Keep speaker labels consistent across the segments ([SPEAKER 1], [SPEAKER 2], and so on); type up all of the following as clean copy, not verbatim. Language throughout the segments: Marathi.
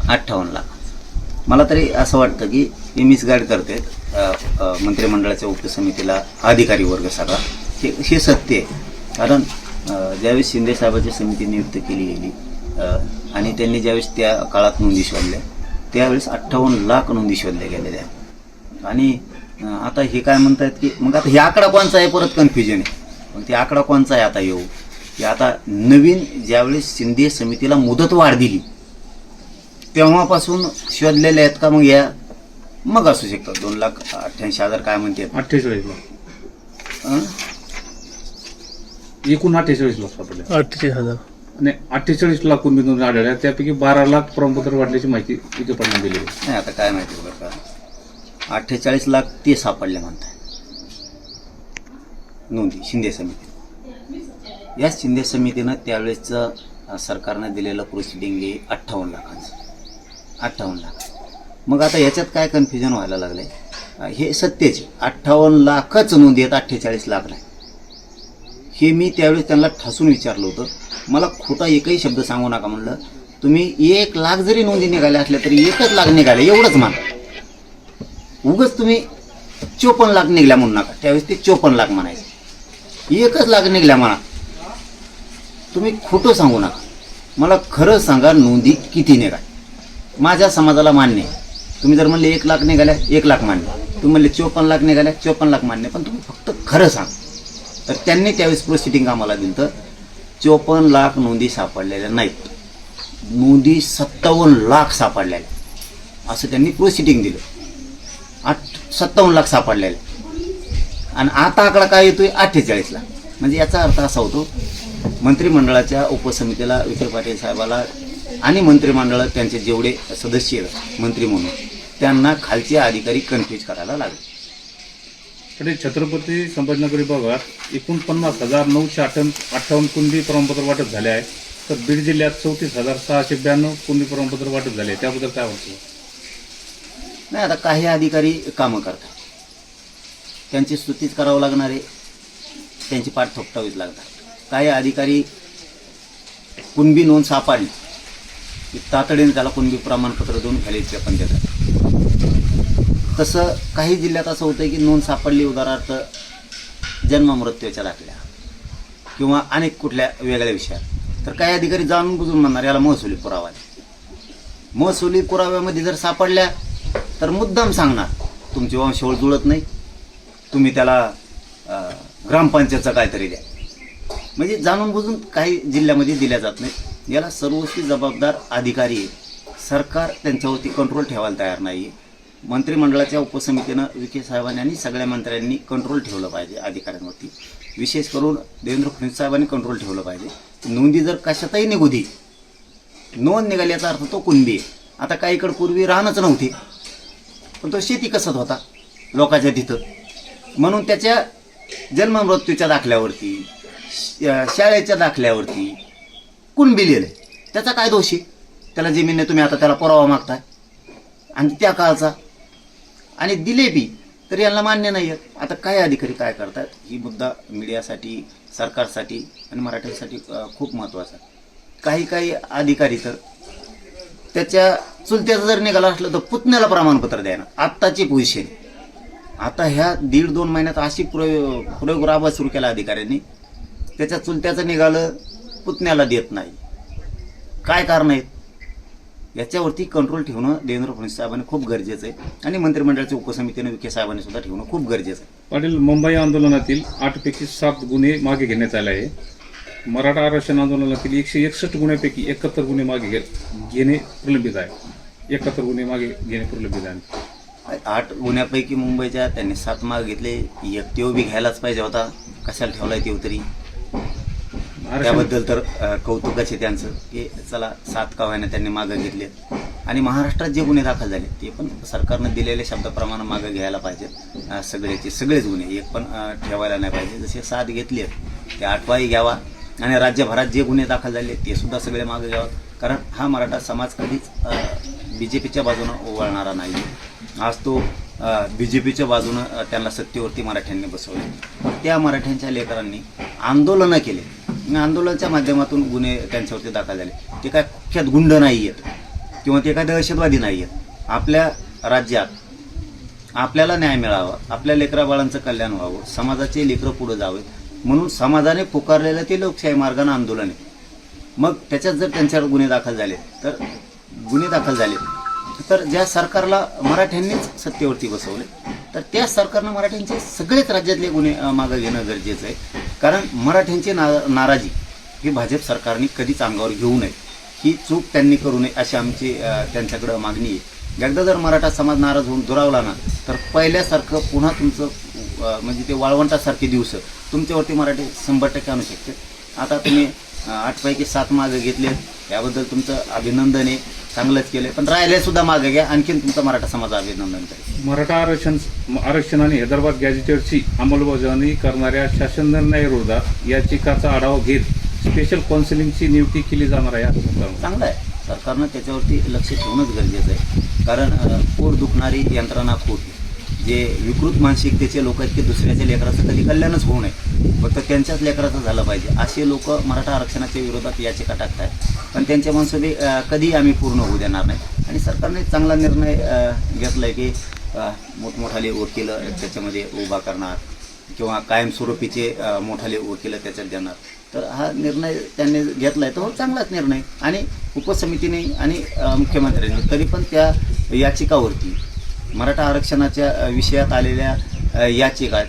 [SPEAKER 1] 58 लाख। मला तरी असं वाटतं की हे मिसगाईड करतात मंत्रिमंडळाच्या उपसमितीला अधिकारी वर्ग सगळा। हे सत्य आहे, कारण ज्यावेळेस शिंदे साहेबांची समिती नियुक्त केली गेली आणि त्यांनी ज्यावेळेस त्या काळात नोंदी शोधल्या त्यावेळेस 58 लाख नोंदी शोधल्या गेलेल्या। आणि आता हे काय म्हणतात की मग आता हे आकडा कोणचा आहे, परत कन्फ्युजन आहे। मग ते आकडा कोणचा आहे आता येऊ की आता नवीन ज्यावेळेस शिंदे समितीला मुदत वाढ दिली तेव्हापासून शोधलेल्या आहेत का मग या मग असू शकतात 2,88,000 काय म्हणते
[SPEAKER 2] 48 लाख एकूण 48 लाख सापडले
[SPEAKER 3] 48,000
[SPEAKER 2] आणि 48 लाख कुणबी नोंदी आढळल्या, त्यापैकी 12 लाख प्रमाणपत्र वाटल्याची माहिती इथे पण दिली आहे।
[SPEAKER 1] नाही आता काय माहिती बरं का 48 लाख ते सापडले म्हणताय नोंदी शिंदे समिती। या शिंदे समितीनं त्यावेळेसचं सरकारनं दिलेलं प्रोसिडिंग आहे 58 लाखांचं 58 लाख। मग आता याच्यात काय कन्फ्युजन व्हायला लागलंय, हे सत्याचे 58 लाखच नोंदी आहेत 48 लाख नाही। हे मी त्यावेळेस त्यांना ठासून विचारलं होतं, मला खोटा एकही शब्द सांगू नका म्हणलं। तुम्ही 1 लाख जरी नोंदी निघाल्या असल्या तरी 1च लाख निघाले एवढंच मान, उगच तुम्ही 54 लाख निघल्या म्हणू नका। त्यावेळेस ते 54 लाख म्हणायचे, 1च लाख निघल्या म्हणा, तुम्ही खोटं सांगू नका। मला खरं सांगा नोंदी किती निघाल्या, माझ्या समाजाला मान्य आहे। तुम्ही जर म्हणले 1 लाख निघाल्या 1 लाख मान्य, तुम्ही म्हणले 54 लाख निघाल्या 54 लाख मान्य, पण तुम्ही फक्त खरं सांगा। तर त्यांनी त्यावेळेस प्रोसिडिंग आम्हाला दिलं तर 54 लाख नोंदी सापडलेल्या नाहीत, नोंदी 57 लाख सापडलेल्या असं त्यांनी प्रोसिडिंग दिलं। 57 लाख सापडलेले आणि आता आकडा काय येतोय 48 लाख। म्हणजे याचा अर्थ असा होतो मंत्रिमंडळाच्या उपसमितीला विखे पाटील साहेबाला आणि मंत्रिमंडळात त्यांचे जेवढे सदस्य आहेत मंत्री म्हणून त्यांना खालचे अधिकारी कन्फ्यूज करायला लागले।
[SPEAKER 2] तरी छत्रपती संभाजीनगर विभागात एकूण 50,958 कुणबी प्रमाणपत्र वाटप झाले आहे, तर बीड जिल्ह्यात 34,692 कुणबी प्रमाणपत्र वाटप झाले, त्याबद्दल काय वाटतं?
[SPEAKER 1] नाही आता काही अधिकारी कामं करतात, त्यांची स्तुतीच करावं लागणार आहे, त्यांची पाठ थोपटावीच लागणार। काही अधिकारी कुणबी नोंद सापडली की तातडीने त्याला कुणबी प्रमाणपत्र देऊन खालीचे पण देतात। तसं काही जिल्ह्यात असं होतं की नोंद सापडली उदाहरणार्थ जन्ममृत्यूच्या दाखल्या किंवा अनेक कुठल्या वेगळ्या विषयात, तर काही अधिकारी जाणून बुजून म्हणणार याला महसुली पुरावा आहे। महसुली पुराव्यामध्ये जर सापडल्या तर मुद्दाम सांगणार तुमची वंशावळ जुळत नाही, तुम्ही त्याला ग्रामपंचायतचं काहीतरी द्या। म्हणजे जाणून बुजून काही जिल्ह्यामध्ये दिल्या जात नाही। याला सर्वस्वी जबाबदार अधिकारी आहे, सरकार त्यांच्यावरती कंट्रोल ठेवायला तयार नाही आहे। मंत्रिमंडळाच्या उपसमितीनं विखे साहेबांनी आणि सगळ्या मंत्र्यांनी कंट्रोल ठेवलं पाहिजे अधिकाऱ्यांवरती, विशेष करून देवेंद्र फडणवीस साहेबांनी कंट्रोल ठेवलं पाहिजे। नोंदी जर कशातही निघू दे, नोंद निघाली याचा अर्थ तो कुणबी आहे। आता काहीकडे पूर्वी राहणंच नव्हते पण तो शेती कसत होता लोकांच्या तिथं, म्हणून त्याच्या जन्ममृत्यूच्या दाखल्यावरती शाळेच्या दाखल्यावरती कुणबी लिहिलं, त्याचा काय दोष आहे? त्याला जमीन तुम्ही आता त्याला पुरावा मागताय आणि त्या काळचा आणि दिले बी तर यांना मान्य नाही आहे। आता काय अधिकारी काय करतात ही मुद्दा मीडियासाठी सरकारसाठी आणि मराठ्यांसाठी खूप महत्त्वाचा आहे। काही अधिकारी तर त्याच्या चुलत्याचं जर निघाला असलं तर पुतण्याला प्रमाणपत्र द्यायला आत्ताची पोझिशन। आता ह्या 1.5-2 महिन्यात अशी प्रयोग राबवा सुरू केला अधिकाऱ्यांनी, त्याच्या चुलत्याचं निघालं पुतण्याला देत नाही, काय कारण आहेत? याच्यावरती कंट्रोल ठेवणं देवेंद्र फडणवीस साहेबांनी खूप गरजेचं आहे आणि मंत्रिमंडळाच्या उपसमितीनं विखे साहेबांनी सुद्धा ठेवणं खूप गरजेचं आहे।
[SPEAKER 2] पाटील, मुंबई आंदोलनातील 8 पैकी 7 गुन्हे मागे घेण्यात आले आहे। मराठा आरक्षण आंदोलनातील 161 गुन्ह्यापैकी 71 गुन्हे मागे घेणे प्रलंबित आहे। 71 गुन्हे मागे घेणे प्रलंबित आहे।
[SPEAKER 1] 8 गुन्ह्यापैकी मुंबईच्या त्यांनी 7 मागे घेतले, एक तेव बी घ्यायलाच पाहिजे होता, कशाला ठेवलाय तेव तरी। त्याबद्दल तर कौतुकच आहे त्यांचं की चला 7 काव्याने त्यांनी मागं घेतले आणि महाराष्ट्रात जे गुन्हे दाखल झाले ते पण सरकारनं दिलेल्या शब्दाप्रमाणे मागं घ्यायला पाहिजे। सगळेच गुन्हे एक पण ठेवायला नाही पाहिजे। जसे 7 घेतले ते 8वाही घ्यावा आणि राज्यभरात जे गुन्हे दाखल झाले ते सुद्धा सगळे मागे घ्यावं, कारण हा मराठा समाज कधीच BJPच्या बाजूनं वळणारा नाही। आज तो BJPच्या बाजूनं त्यांना सत्तेवरती मराठ्यांनी बसवले, त्या मराठ्यांच्या लेकरांनी आंदोलनं केले, आंदोलनाच्या माध्यमातून गुन्हे त्यांच्यावरती दाखल झाले। ते काय कुख्यात गुंड नाही आहेत, किंवा ते काय दहशतवादी नाही आहेत. आपल्या राज्यात आपल्याला न्याय मिळावा, आपल्या लेकराबाळांचं कल्याण व्हावं, समाजाचे लेकरं पुढे जावेत म्हणून समाजाने पुकारलेलं ते लोकशाही मार्गानं आंदोलन आहे. मग त्याच्यात जर त्यांच्यावर गुन्हे दाखल झाले तर ज्या सरकारला मराठ्यांनीच सत्तेवरती बसवले तर त्या सरकारनं मराठ्यांचे सगळेच राज्यातले गुन्हे मागं घेणं गरजेचं आहे. कारण मराठ्यांची नाराजी ही भाजप सरकारने कधीच अंगावर घेऊ नये, ही चूक त्यांनी करू नये अशी आमची त्यांच्याकडं मागणी आहे. एकदा जर मराठा समाज नाराज होऊन दुरावला ना तर पहिल्यासारखं पुन्हा तुमचं म्हणजे ते वाळवंटासारखे दिवस तुमच्यावरती मराठी 100% आणू शकते. आता तुम्ही 8 पैकी 7 मागं घेतले, याबद्दल तुमचं अभिनंदन आहे, चांगलंच केलं. पण राहिले सुद्धा मागे घ्या, आणखीन तुमचा मराठा समाज अभिनंदन करेल.
[SPEAKER 2] मराठा आरक्षण आणि हैदराबाद गॅझेटरची अंमलबजावणी करणाऱ्या शासन निर्णयाविरोधात याचिकाचा आढावा घेत स्पेशल काउन्सिलिंगची नियुक्ती केली जाणार आहे.
[SPEAKER 1] चांगलं आहे, सरकारनं त्याच्यावरती लक्ष ठेवणंच गरजेचं आहे. कारण पोट दुखणारी यंत्रणा खूप, जे विकृत मानसिकतेचे लोक आहेत की दुसऱ्याच्या लेकराचं कधी कल्याणच होऊ नये, फक्त त्यांच्याच लेकराचं झालं पाहिजे, असे लोक मराठा आरक्षणाच्या विरोधात याचिका टाकतात. पण त्यांचे मनसुबे कधी आम्ही पूर्ण होऊ देणार नाही. आणि सरकारने चांगला निर्णय घेतला आहे की मोठमोठाले वकील त्याच्यामध्ये उभा करणार किंवा कायमस्वरूपीचे मोठाले वकील त्याच्यात देणार. तर हा निर्णय त्यांनी घेतला आहे तो चांगलाच निर्णय. आणि उपसमितीने आणि मुख्यमंत्र्यांनी तरी पण त्या याचिकावरती मराठा आरक्षणाच्या विषयात आलेल्या याचिका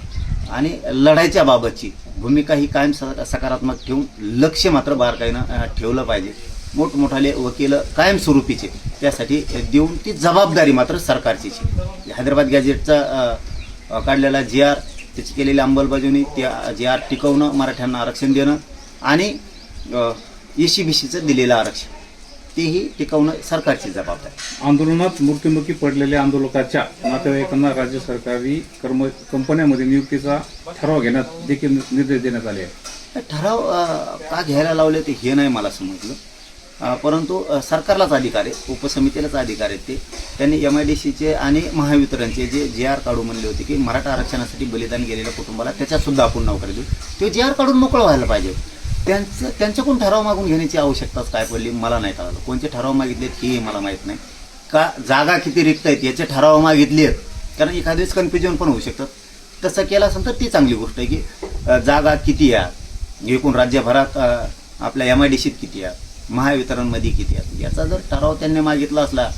[SPEAKER 1] आणि लढाईच्या बाबतची भूमिका ही कायम सकारात्मक ठेवून लक्ष मात्र बारकाईनं ठेवलं पाहिजे. मोठमोठाले वकील कायमस्वरूपीचे त्यासाठी देऊन ती जबाबदारी मात्र सरकारचीच. हैदराबाद गॅझेटचा काढलेला GR, त्याची केलेली अंमलबजावणी, त्या GR टिकवणं, मराठ्यांना आरक्षण देणं आणि ECBCचं दिलेलं आरक्षण तेही टिकवणं सरकारची जबाबदारी.
[SPEAKER 2] आंदोलनात मृत्युमुखी पडलेल्या आंदोलकाच्या नातेवाईकांना राज्य सरकारी कंपन्यांमध्ये नियुक्तीचा ठराव घेण्यात देखील निर्देश देण्यात आले आहेत.
[SPEAKER 1] ठराव का घ्यायला लावले ते हे नाही मला समजलं. परंतु सरकारलाच अधिकार आहे, उपसमितीलाच अधिकार आहेत. त्यांनी MIDCचे आणि महावितरणचे जे GR काढू म्हणले होते की मराठा आरक्षणासाठी बलिदान गेलेल्या कुटुंबाला त्याच्यातसुद्धा आपण नोकरी देऊ, ते GR काढून मोकळं व्हायला पाहिजे. त्यांच्याकडून ठराव मागून घेण्याची आवश्यकताच काय पडली मला नाही कळलं. कोणते ठराव मागितलेत हे मला माहीत नाही. का जागा किती रिक्त आहेत याचे ठराव मागितले आहेत, कारण एखाद्यावेळेस कन्फ्युजन पण होऊ शकतात. तसं केलं असेल तर ती चांगली गोष्ट आहे की जागा किती आहे, एकूण राज्यभरात आपल्या MIDCत किती आहे, महावितरणमध्ये किती आहेत, याचा जर ठराव त्यांनी मागितला असला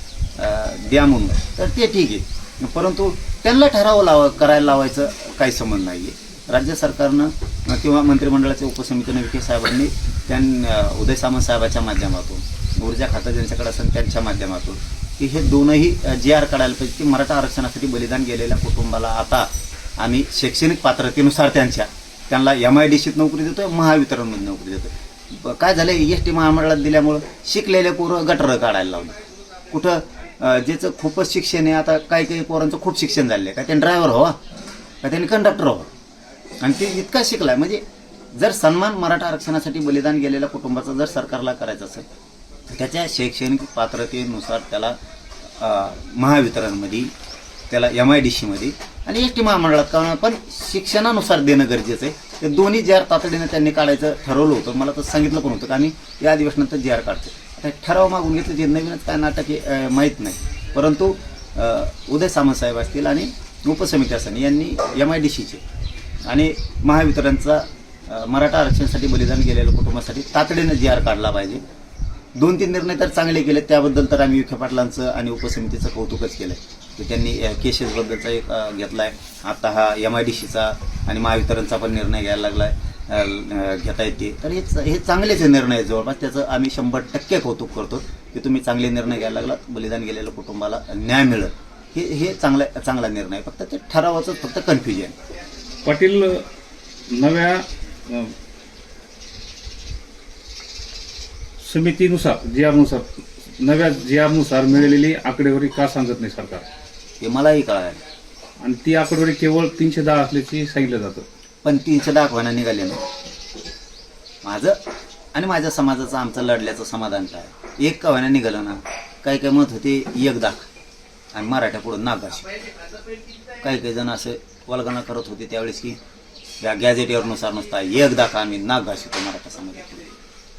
[SPEAKER 1] द्या म्हणून तर ते ठीक आहे. परंतु त्यांना ठराव करायला लावायचं काही संबंध नाही आहे. राज्य सरकारनं किंवा मंत्रिमंडळाच्या उपसमितीनं विखे साहेबांनी उदय सामंत साहेबाच्या माध्यमातून, ऊर्जा खातं ज्यांच्याकडे असेल त्यांच्या माध्यमातून की हे दोनही GR काढायला पाहिजे की मराठा आरक्षणासाठी बलिदान गेलेल्या कुटुंबाला आता आम्ही शैक्षणिक पात्रतेनुसार त्यांना MIDCत नोकरी देतोय, महावितरणमध्ये नोकरी देतोय. काय झालं, ST महामंडळात दिल्यामुळं शिकलेले पोरं गटर काढायला लावलं. कुठं ज्याचं खूपच शिक्षण आहे, आता काही पोरांचं खूप शिक्षण झालं आहे, का त्यांनी ड्रायव्हर व्हावा, का त्यांनी कंडक्टर व्हावा, आणि ते इतका शिकलाय. म्हणजे जर सन्मान मराठा आरक्षणासाठी बलिदान गेलेल्या कुटुंबाचा जर सरकारला करायचं असेल तर त्याच्या शैक्षणिक पात्रतेनुसार त्याला महावितरणमध्ये, त्याला MIDCमध्ये आणि ST महामंडळात पण शिक्षणानुसार देणं गरजेचं आहे. ते दोन्ही GR तातडीनं त्यांनी काढायचं ठरवलं होतं. मला तर सांगितलं पण होतं की आम्ही या अधिवेशनात GR काढतो. आता ठराव मागून घेतले ते नवीनच काय नाटक आहे माहीत नाही. परंतु उदय सामंत साहेब असतील आणि उपसमिती असेल यांनी MIDCचे आणि महावितरणचा मराठा आरक्षणासाठी बलिदान गेलेल्या कुटुंबासाठी तातडीनं GR काढला पाहिजे. 2-3 निर्णय तर चांगले केले, त्याबद्दल तर आम्ही विखे पाटलांचं आणि उपसमितीचं कौतुकच केलं की त्यांनी केसेसबद्दलचा एक घेतला आहे. आता हा MIDCचा आणि महावितरणचा पण निर्णय घ्यायला लागला आहे, घेता येते. तर हे चांगलेच निर्णय जवळपास, त्याचं आम्ही 100% कौतुक करतो की तुम्ही चांगले निर्णय घ्यायला लागला, बलिदान गेलेल्या कुटुंबाला न्याय मिळेल. हे चांगला निर्णय. फक्त ते ठरावाचं फक्त कन्फ्युजन.
[SPEAKER 2] पाटील, नव्या समितीनुसार नव्या GR नुसार मिळालेली आकडेवारी का सांगत नाही सरकार,
[SPEAKER 1] हे मलाही कळालं.
[SPEAKER 2] आणि ती आकडेवारी केवळ 310 असल्याची सांगितलं जातं. पण
[SPEAKER 1] 310 व्हायला निघाले ना. माझं आणि माझ्या समाजाचं आमचं लढल्याचं समाधान काय, एक का व्हायला निघालं ना. काही मत होते 1 दाख आणि मराठ्या पुढं नागाशी. काही जण असे वल्गना करत होते त्यावेळेस की या गॅझेटवरनुसार नुसता 1 दाखा आम्ही नाग घासितो मराठा समाजात.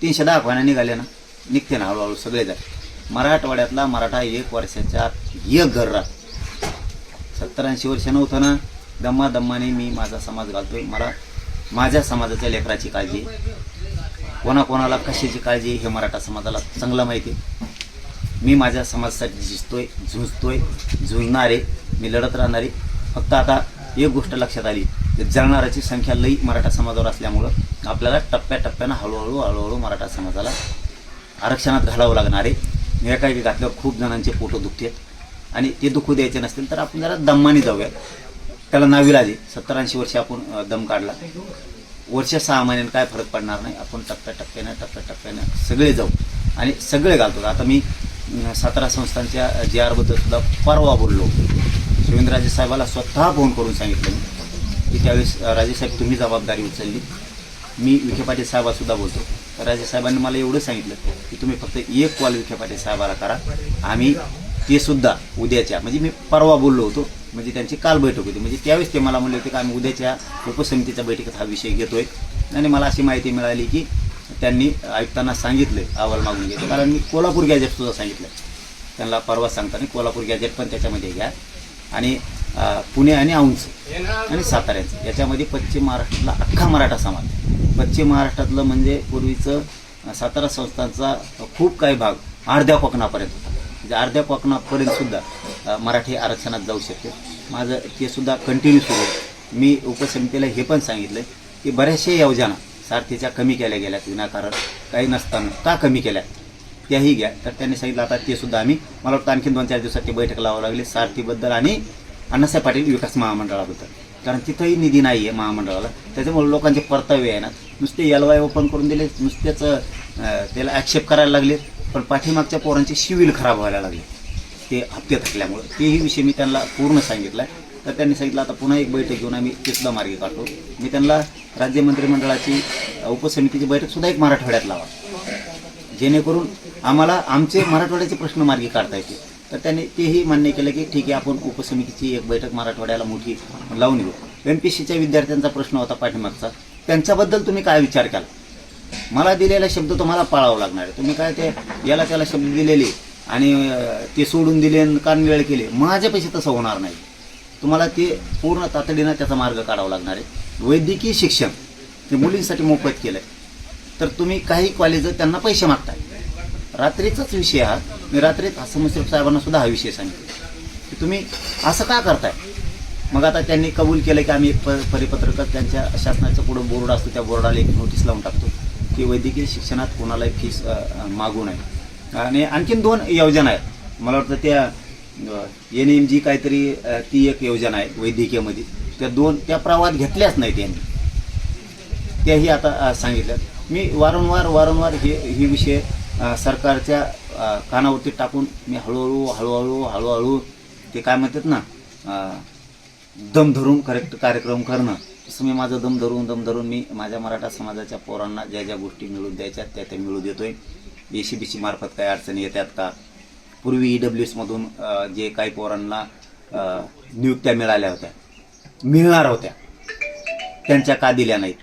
[SPEAKER 1] 310 व्हायला निघाले ना, निघते ना हळूहळू सगळे जात. मराठवाड्यातला मराठा 1 वर्षाच्या आत एक घर राहत. 70-80 वर्ष नव्हतं ना, दम्माने मी माझा समाज घालतोय. मला माझ्या समाजाच्या लेकराची काळजी आहे. कोणाकोणाला कशाची काळजी आहे हे मराठा समाजाला चांगलं माहिती आहे. मी माझ्या समाजासाठी झुंजतोय, झुंजणार आहे, मी लढत राहणार आहे. फक्त आता एक गोष्ट लक्षात आली, जळणाऱ्याची संख्या लई मराठा समाजावर असल्यामुळं आपल्याला टप्प्याटप्प्यानं हळूहळू मराठा समाजाला आरक्षणात घालावं लागणार आहे. एकाएकी घातल्यावर खूप जणांचे पोटं दुखतात आणि ते दुखू द्यायचे नसतील तर आपण जरा दमाने जाऊयात. त्याला नाविलाज आहे. 70-80 वर्ष आपण दम काढला, वर्ष 6 महिन्यानं काय फरक पडणार नाही. आपण टप्प्याटप्प्यानं सगळे जाऊ आणि सगळे घालतो. आता मी 17 संस्थांच्या JR बद्दल सुद्धा परवा बोललो. शिवेंद्रराजे साहेबाला स्वतः फोन करून सांगितलं मी की त्यावेळेस राजेसाहेब तुम्ही जबाबदारी उचलली. मी विखे पाटील साहेबासुद्धा बोलतो. तर राजेसाहेबांनी मला एवढं सांगितलं की तुम्ही फक्त एक कॉल विखे पाटील साहेबाला करा. आम्ही ते सुद्धा उद्याच्या, म्हणजे मी परवा बोललो होतो, म्हणजे त्यांची काल बैठक होती, म्हणजे त्यावेळेस ते मला म्हणले होते की आम्ही उद्याच्या उपसमितीच्या बैठकीत हा विषय घेतोय. आणि मला अशी माहिती मिळाली की त्यांनी आयुक्तांना सांगितलं अहवाल मागून घ्यायचं. कारण मी कोल्हापूर गॅजेट सुद्धा सांगितलं त्यांना परवा सांगताना. कोल्हापूर गॅजेट पण त्याच्यामध्ये घ्या आणि पुणे आणि औंध आणि साताऱ्याचं याच्यामध्ये पश्चिम महाराष्ट्रातला अख्खा मराठा समाज, पश्चिम महाराष्ट्रातलं म्हणजे पूर्वीचं 17 संस्थांचा खूप काही भाग अर्ध्या कोकणापर्यंत होता. म्हणजे अर्ध्या कोकणापर्यंत सुद्धा मराठी आरक्षणात जाऊ शकते. माझं ते सुद्धा कंटिन्यू सुरू आहे. मी उपसमितीला हे पण सांगितलं की बऱ्याचशा योजना सारथीच्या कमी केल्या गेल्यात विनाकारण, काही नसताना का कमी केल्या त्याही घ्या. तर त्यांनी सांगितलं आता ते सुद्धा आम्ही, मला वाटतं आणखी 2-4 दिवसात ते बैठक लावावं लागली सारथीबद्दल आणि अण्णासाहेब पाटील विकास महामंडळाबद्दल. कारण तिथंही निधी नाही आहे महामंडळाला. त्याच्यामुळे लोकांचे परतावे आहे ना, नुसते LY ओपन करून दिले, नुसतेच त्याला ॲक्सेप्ट करायला लागले, पण पाठीमागच्या पोरांचे सिव्हिल खराब व्हायला लागले ते हप्ते थकल्यामुळं. तेही विषय मी त्यांना पूर्ण सांगितला. तर त्यांनी सांगितलं आता पुन्हा एक बैठक घेऊन आम्ही ते सुद्धा मार्गी काढतो. मी त्यांना राज्य मंत्रिमंडळाची उपसमितीची बैठकसुद्धा एक मराठवाड्यात लावा, जेणेकरून आम्हाला आमचे मराठवाड्याचे प्रश्न मार्गी काढता येतील. तर त्यांनी तेही मान्य केलं की ठीक आहे आपण उपसमितीची एक बैठक मराठवाड्याला मोठी लावून घेऊ. MPSCच्या विद्यार्थ्यांचा प्रश्न होता पाठीमागचा, त्यांच्याबद्दल तुम्ही काय विचार केला? मला दिलेला शब्द तुम्हाला पाळावा लागणार आहे. तुम्ही काय ते याला त्याला शब्द दिलेले आणि ते सोडून दिले आणि कानवेळ केले, माझ्यापेक्षा तसं होणार नाही. तुम्हाला ते पूर्ण तातडीनं त्याचा मार्ग काढावा लागणार आहे. वैद्यकीय शिक्षण ते मुलींसाठी मोफत केलं आहे, तर तुम्ही काही कॉलेज त्यांना पैसे मागताय. रात्रीचाच विषय हा, मी रात्रीत हसन मुश्रीफ साहेबांना सुद्धा हा विषय सांगितला की तुम्ही असं का करताय. मग आता त्यांनी कबूल केलं की आम्ही एक परिपत्रकात त्यांच्या शासनाचं पुढं बोर्ड असतो त्या बोर्डाला एक नोटीस लावून टाकतो की वैद्यकीय शिक्षणात कोणालाही फीस मागू नये. आणि आणखीन 2 योजना आहेत. मला वाटतं त्या NMG काहीतरी ती एक योजना आहे वैद्यकीयमध्ये, त्या प्रवाहात घेतल्याच नाही त्यांनी, त्याही आता सांगितल्या. मी वारंवार हे विषय सरकारच्या कानावरती टाकून मी हळूहळू ते काय म्हणतात ना दम धरून कार्यक्रम करणं, तसं मी माझं दम धरून मी माझ्या मराठा समाजाच्या पोरांना ज्या गोष्टी मिळून द्यायच्या त्या मिळू देतोय. ACBC मार्फत काही अडचणी येतात का? पूर्वी EWS मधून जे काही पोरांना नियुक्त्या मिळणार होत्या त्यांच्या का दिल्या नाहीत?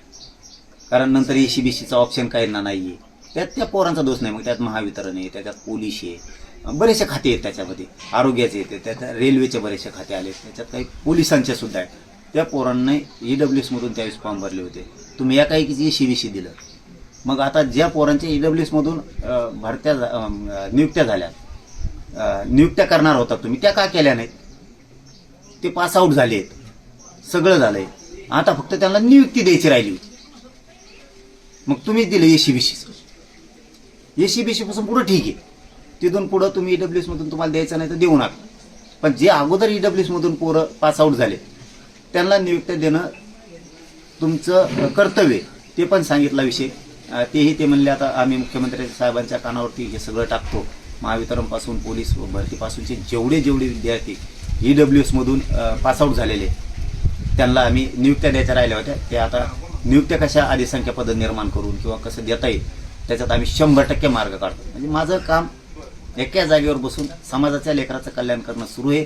[SPEAKER 1] कारण नंतर ACBCचा ऑप्शन काही ना नाही आहे. त्यात त्या पोरांचा दोष नाही. मग त्यात महावितरण आहे, त्याच्यात पोलीस आहे, बरेचसे खाते आहेत त्याच्यामध्ये, आरोग्याचे येते, त्याच्यात रेल्वेचे बरेचसे खाते आले, त्याच्यात काही पोलिसांचे सुद्धा आहेत. त्या पोरांनी EWS मधून त्यावेळेस फॉर्म भरले होते. तुम्ही या काही ACBC दिलं. मग आता ज्या पोरांच्या EWS मधून नियुक्त्या झाल्या, नियुक्त्या करणार होता तुम्ही, त्या का केल्या नाहीत? ते पास आऊट झाले आहेत, सगळं झालंय. आता फक्त त्यांना नियुक्ती द्यायची राहिली होती. मग तुम्ही दिलं ACBC पासून पुढं ठीक आहे, तिथून पुढं तुम्ही EWS मधून तुम्हाला द्यायचं नाही तर देऊ नका. पण जे अगोदर EWS मधून पोरं पास आऊट झाले त्यांना नियुक्त्या देणं तुमचं कर्तव्य, ते पण सांगितला विषय. तेही ते म्हणले आता आम्ही मुख्यमंत्री साहेबांच्या कानावरती हे सगळं टाकतो. महावितरणपासून पोलीस भरतीपासूनचे जेवढे विद्यार्थी EWS मधून पासआउट झालेले त्यांना आम्ही नियुक्त्या द्यायच्या राहिल्या होत्या. ते आता नियुक्त्या कशा अधिसंख्या पद निर्माण करून किंवा कसं देता येईल त्याच्यात आम्ही 100% मार्ग काढतो. म्हणजे माझं काम एका जागेवर बसून समाजाच्या लेकराचं कल्याण करणं सुरू आहे.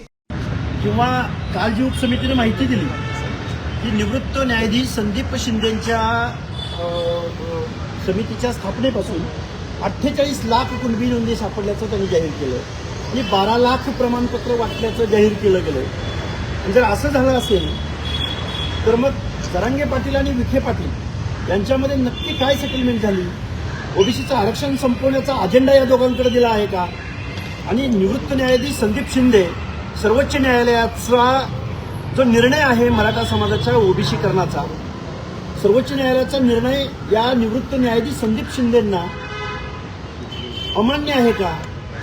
[SPEAKER 3] किंवा काल जी उपसमितीने माहिती दिली की निवृत्त न्यायाधीश संदीप शिंदेच्या समितीच्या स्थापनेपासून 48 लाख कुणबी नोंदी सापडल्याचं त्यांनी जाहीर केलं आणि 12 लाख प्रमाणपत्र वाटल्याचं जाहीर केलं गेलं. आणि जर असं झालं असेल तर मग जरांगे पाटील आणि विखे पाटील यांच्यामध्ये नक्की काय सेटलमेंट झाली? ओबीसीचं आरक्षण संपवण्याचा अजेंडा या दोघांकडे दिला आहे का? आणि निवृत्त न्यायाधीश संदीप शिंदे सर्वोच्च न्यायालयाचा जो निर्णय आहे मराठा समाजाच्या ओबीसीकरणाचा, सर्वोच्च न्यायालयाचा निर्णय या निवृत्त न्यायाधीश संदीप शिंदेंना अमान्य आहे का?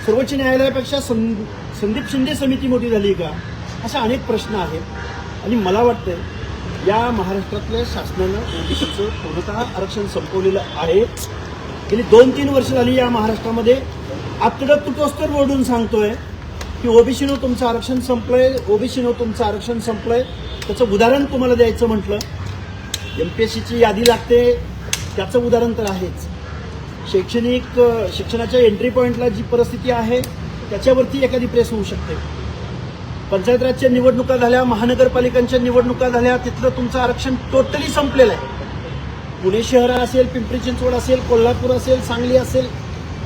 [SPEAKER 3] सर्वोच्च न्यायालयापेक्षा संदीप शिंदे समिती मोठी झाली का? अशा अनेक प्रश्न आहेत आणि मला वाटतंय या महाराष्ट्रातल्या शासनानं ओबीसीचं पूर्णतः आरक्षण संपवलेलं आहे. गेली 2-3 वर्ष झाली या महाराष्ट्रामध्ये आतडं तुटोस्तर ओढून सांगतोय की ओबीसीनं तुमचं आरक्षण संपलंय, ओबीसीनं तुमचं आरक्षण संपलंय. त्याचं उदाहरण तुम्हाला द्यायचं म्हटलं, MPSCची यादी लागते, त्याचं उदाहरण तर आहेच. शिक्षणाच्या एंट्री पॉईंटला जी परिस्थिती आहे त्याच्यावरती एखादी प्रेस होऊ शकते. पंचायत राजच्या निवडणुका झाल्या, महानगरपालिकांच्या निवडणुका झाल्या, तिथलं तुमचं आरक्षण टोटली संपलेलं आहे. पुणे शहर असेल, पिंपरी चिंचवड असेल, कोल्हापूर असेल, सांगली असेल,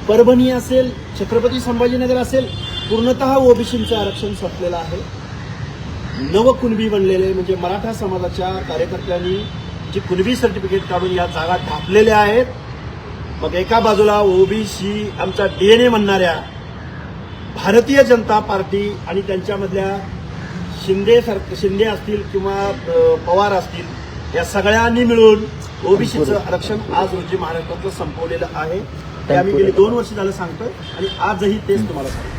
[SPEAKER 3] परभणी असेल, छत्रपती संभाजीनगर असेल, पूर्णतः ओबीसीचं आरक्षण संपलेलं आहे. नव कुणबी बनलेले म्हणजे मराठा समाजाच्या कार्यकर्त्यांनी जी कुणबी सर्टिफिकेट काढून या जागा ढापलेल्या आहेत. मग एका बाजूला ओबीसी आमचा DNA म्हणणाऱ्या भारतीय जनता पार्टी आणि त्यांच्यामधल्या शिंदे असतील किंवा पवार असतील या सगळ्यांनी मिळून ओबीसीचं आरक्षण आज रोजी महाराष्ट्रातलं संपवलेलं आहे. ते आम्ही गेली 2 वर्ष झालं सांगतोय आणि आजही तेच तुम्हाला सांगतो.